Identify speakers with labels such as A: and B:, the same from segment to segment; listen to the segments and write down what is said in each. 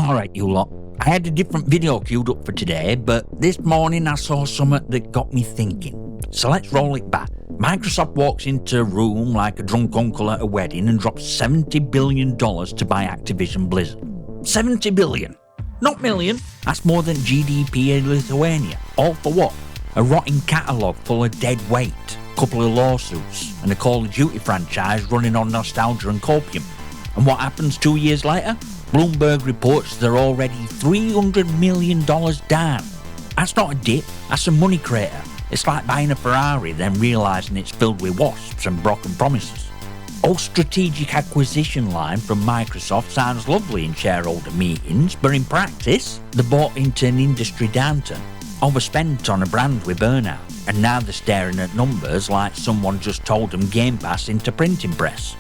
A: Alright, you lot. I had a different video queued up for today, but this morning I saw something that got me thinking. So let's roll it back. Microsoft walks into a room like a drunk uncle at a wedding and drops $70 billion to buy Activision Blizzard. 70 billion. Not million. That's more than GDP in Lithuania. All for what? A rotting catalogue full of dead weight, couple of lawsuits, and a Call of Duty franchise running on nostalgia and copium. And what happens 2 years later? Bloomberg reports they're already $300 million down. That's not a dip, that's a money crater. It's like buying a Ferrari then realising it's filled with wasps and broken promises. Old strategic acquisition line from Microsoft sounds lovely in shareholder meetings, but in practice, they're bought into an industry downturn, overspent on a brand with burnout, and now they're staring at numbers like someone just told them Game Pass into printing press.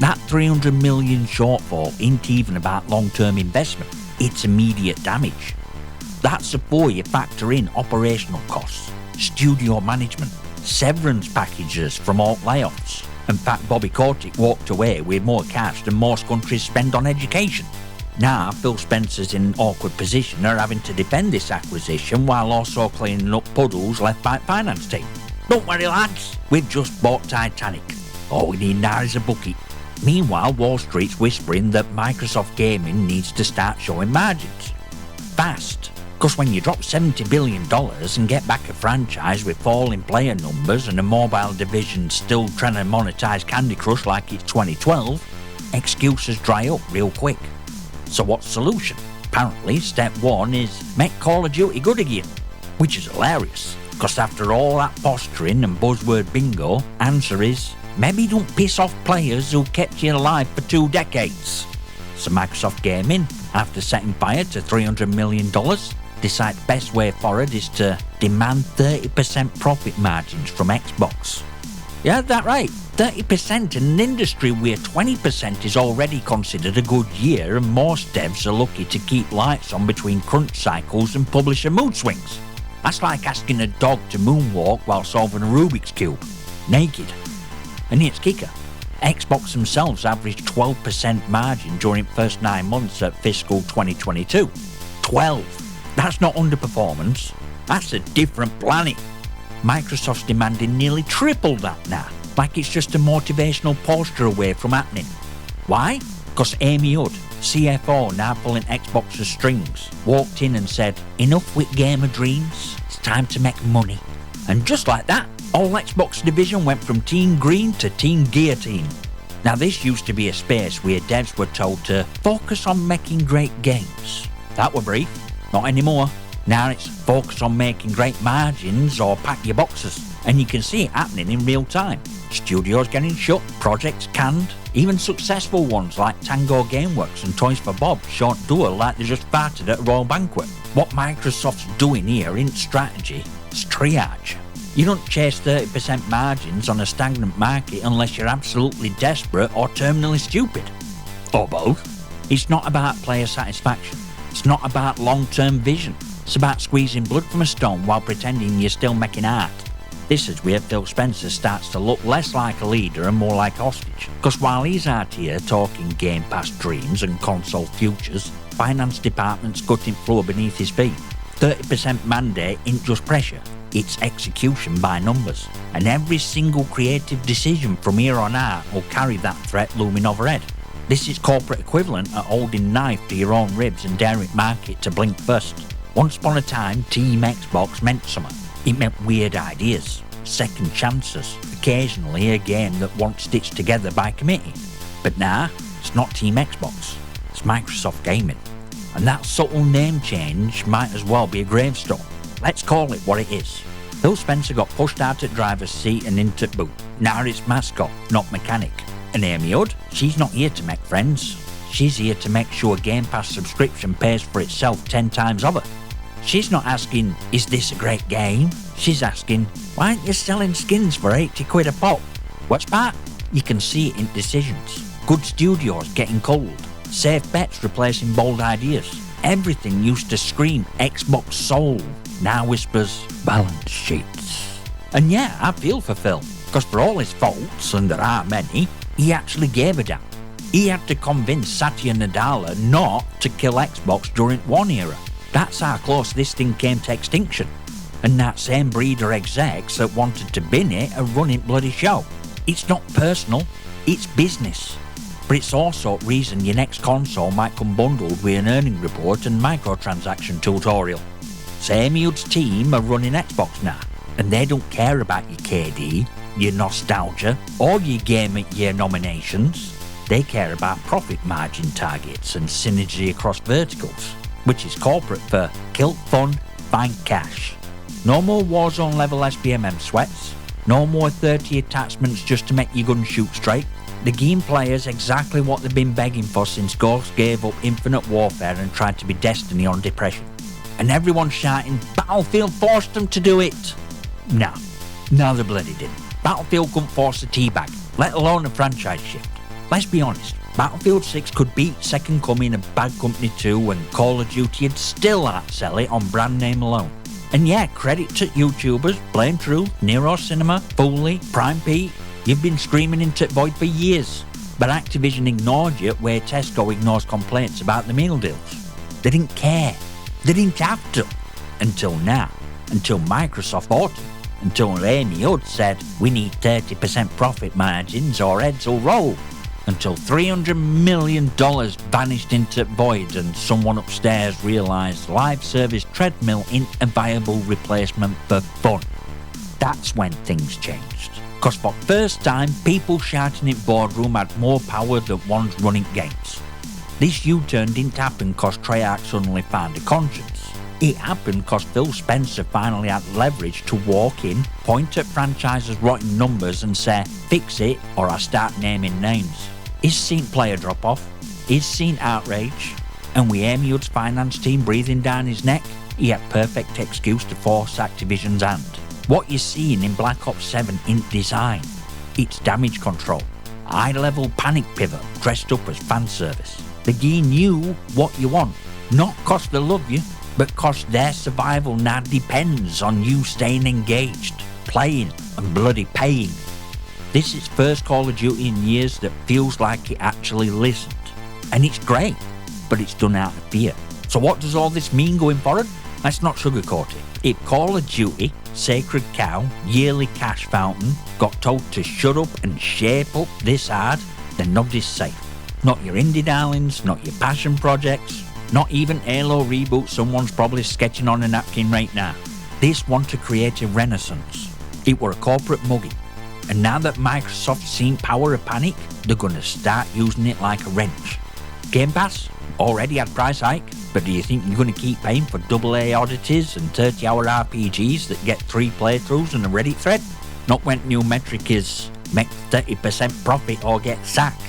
A: That 300 million shortfall ain't even about long-term investment, it's immediate damage. That's before you factor in operational costs, studio management, severance packages from all layoffs. In fact, Bobby Kotick walked away with more cash than most countries spend on education. Now, Phil Spencer's in an awkward position of having to defend this acquisition while also cleaning up puddles left by the finance team. Don't worry lads, we've just bought Titanic. All we need now is a bucket. Meanwhile, Wall Street's whispering that Microsoft Gaming needs to start showing margins. Fast. Because when you drop $70 billion and get back a franchise with falling player numbers and a mobile division still trying to monetize Candy Crush like it's 2012, excuses dry up real quick. So what's the solution? Apparently, step one is make Call of Duty good again. Which is hilarious, because after all that posturing and buzzword bingo, answer is maybe don't piss off players who kept you alive for 2 decades. So Microsoft Gaming, after setting fire to $300 million, decide the best way forward is to demand 30% profit margins from Xbox. You heard that right, 30% in an industry where 20% is already considered a good year and most devs are lucky to keep lights on between crunch cycles and publisher mood swings. That's like asking a dog to moonwalk while solving a Rubik's Cube, naked. And here's kicker, Xbox themselves averaged 12% margin during the first 9 months of fiscal 2022. 12! That's not underperformance, that's a different planet. Microsoft's demanding nearly triple that now, like it's just a motivational poster away from happening. Why? Because Amy Hood, CFO now pulling Xbox's strings, walked in and said, enough with gamer dreams, it's time to make money. And just like that, all Xbox division went from Team Green to Team Guillotine. Now this used to be a space where devs were told to focus on making great games. That were brief, not anymore. Now it's focus on making great margins or pack your boxes. And you can see it happening in real time. Studios getting shut, projects canned, even successful ones like Tango Gameworks and Toys for Bob short duel like they just farted at a royal banquet. What Microsoft's doing here isn't strategy, it's triage. You don't chase 30% margins on a stagnant market unless you're absolutely desperate or terminally stupid. Or both. It's not about player satisfaction. It's not about long-term vision. It's about squeezing blood from a stone while pretending you're still making art. This is where Phil Spencer starts to look less like a leader and more like a hostage. Because while he's out here talking Game Pass dreams and console futures, finance department's gutting floor beneath his feet. 30% mandate ain't just pressure, it's execution by numbers. And every single creative decision from here on out will carry that threat looming overhead. This is corporate equivalent of holding knife to your own ribs and daring market to blink first. Once upon a time, Team Xbox meant something. It meant weird ideas, second chances, occasionally a game that wasn't stitched together by committee. But now, it's not Team Xbox, it's Microsoft Gaming. And that subtle name change might as well be a gravestone. Let's call it what it is. Phil Spencer got pushed out at driver's seat and into boot. Now it's mascot, not mechanic. And Amy Hood, she's not here to make friends. She's here to make sure Game Pass subscription pays for itself 10 times over. She's not asking, is this a great game? She's asking, why aren't you selling skins for 80 quid a pop? What's that? You can see it in decisions. Good studios getting cold. Safe bets replacing bold ideas. Everything used to scream Xbox soul. Now whispers balance sheets. And yeah, I feel for Phil. Because for all his faults, and there are many, he actually gave a damn. He had to convince Satya Nadella not to kill Xbox during one era. That's how close this thing came to extinction. And that same breeder execs that wanted to bin it are running bloody show. It's not personal, it's business. But it's also reason your next console might come bundled with an earning report and microtransaction tutorial. Same Hude's team are running Xbox now, and they don't care about your KD, your nostalgia, or your Game of Year nominations. They care about profit margin targets and synergy across verticals, which is corporate for kill fun, find cash. No more Warzone level SBMM sweats, no more 30 attachments just to make your gun shoot straight. The game players exactly what they've been begging for since Ghost gave up Infinite Warfare and tried to be Destiny on depression. And everyone's shouting, Battlefield forced them to do it. No, they bloody didn't. Battlefield couldn't force a teabag, let alone a franchise shift. Let's be honest, Battlefield 6 could beat Second Coming and Bad Company 2 and Call of Duty would still outsell it on brand name alone. And yeah, credit to YouTubers, Blame Truth, Nero Cinema, Foley, Prime Pete. You've been screaming into the void for years. But Activision ignored you where Tesco ignores complaints about the meal deals. They didn't care. They didn't have to. Until now. Until Microsoft bought them. Until Amy Hood said, we need 30% profit margins or heads will roll. Until $300 million vanished into void and someone upstairs realised live service treadmill ain't a viable replacement for fun. That's when things changed. Cause for first time, people shouting at Boardroom had more power than ones running games. This U-turn didn't happen cause Treyarch suddenly found a conscience. It happened cause Phil Spencer finally had leverage to walk in, point at franchises' rotten numbers and say, fix it or I start naming names. He's seen player drop-off, he's seen outrage, and with Amy Hood's finance team breathing down his neck, he had perfect excuse to force Activision's hand. What you're seeing in Black Ops 7 ain't design, it's damage control. High-level panic pivot dressed up as fan service. The game knew what you want, not cause they love you, but cause their survival now depends on you staying engaged, playing, and bloody paying. This is first Call of Duty in years that feels like it actually listened. And it's great, but it's done out of fear. So what does all this mean going forward? Let's not sugarcoat it. If Call of Duty, sacred cow, yearly cash fountain, got told to shut up and shape up this hard, then nobody's safe. Not your indie darlings, not your passion projects, not even Halo reboot someone's probably sketching on a napkin right now. This want to create a renaissance. It were a corporate mugging. And now that Microsoft's seen power of panic, they're gonna start using it like a wrench. Game Pass already had price hike, but do you think you're gonna keep paying for AA oddities and 30-hour RPGs that get 3 playthroughs and a Reddit thread? Not when new metric is make 30% profit or get sacked.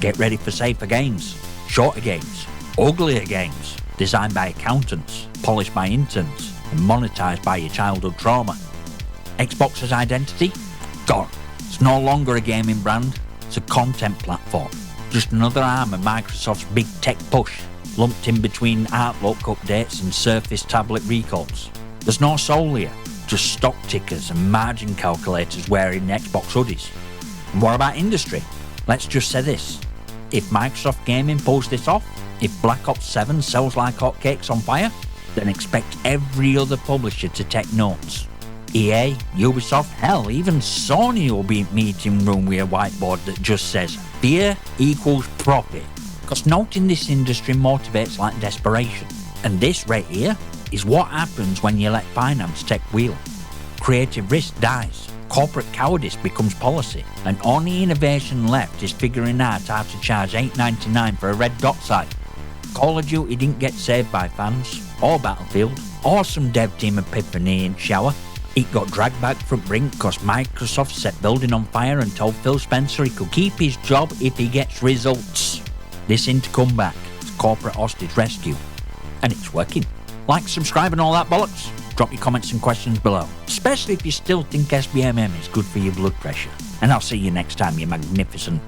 A: Get ready for safer games, shorter games, uglier games, designed by accountants, polished by interns, and monetized by your childhood trauma. Xbox's identity? Gone. It's no longer a gaming brand, it's a content platform. Just another arm of Microsoft's big tech push, lumped in between Outlook updates and Surface tablet recalls. There's no soul here, just stock tickers and margin calculators wearing Xbox hoodies. And what about industry? Let's just say this. If Microsoft Gaming pulls this off, if Black Ops 7 sells like hotcakes on fire, then expect every other publisher to take notes. EA, Ubisoft, hell, even Sony will be in meeting room with a whiteboard that just says, fear equals profit. Because note in this industry motivates like desperation. And this right here is what happens when you let finance take wheel. Creative risk dies, corporate cowardice becomes policy, and only innovation left is figuring out how to charge $8.99 for a red dot site. Call of Duty didn't get saved by fans, or Battlefield, or some dev team epiphany in shower. It got dragged back from brink because Microsoft set building on fire and told Phil Spencer he could keep his job if he gets results. This ain't to come back, it's corporate hostage rescue. And it's working. Like, subscribe and all that bollocks. Drop your comments and questions below, especially if you still think SBMM is good for your blood pressure. And I'll see you next time, you magnificent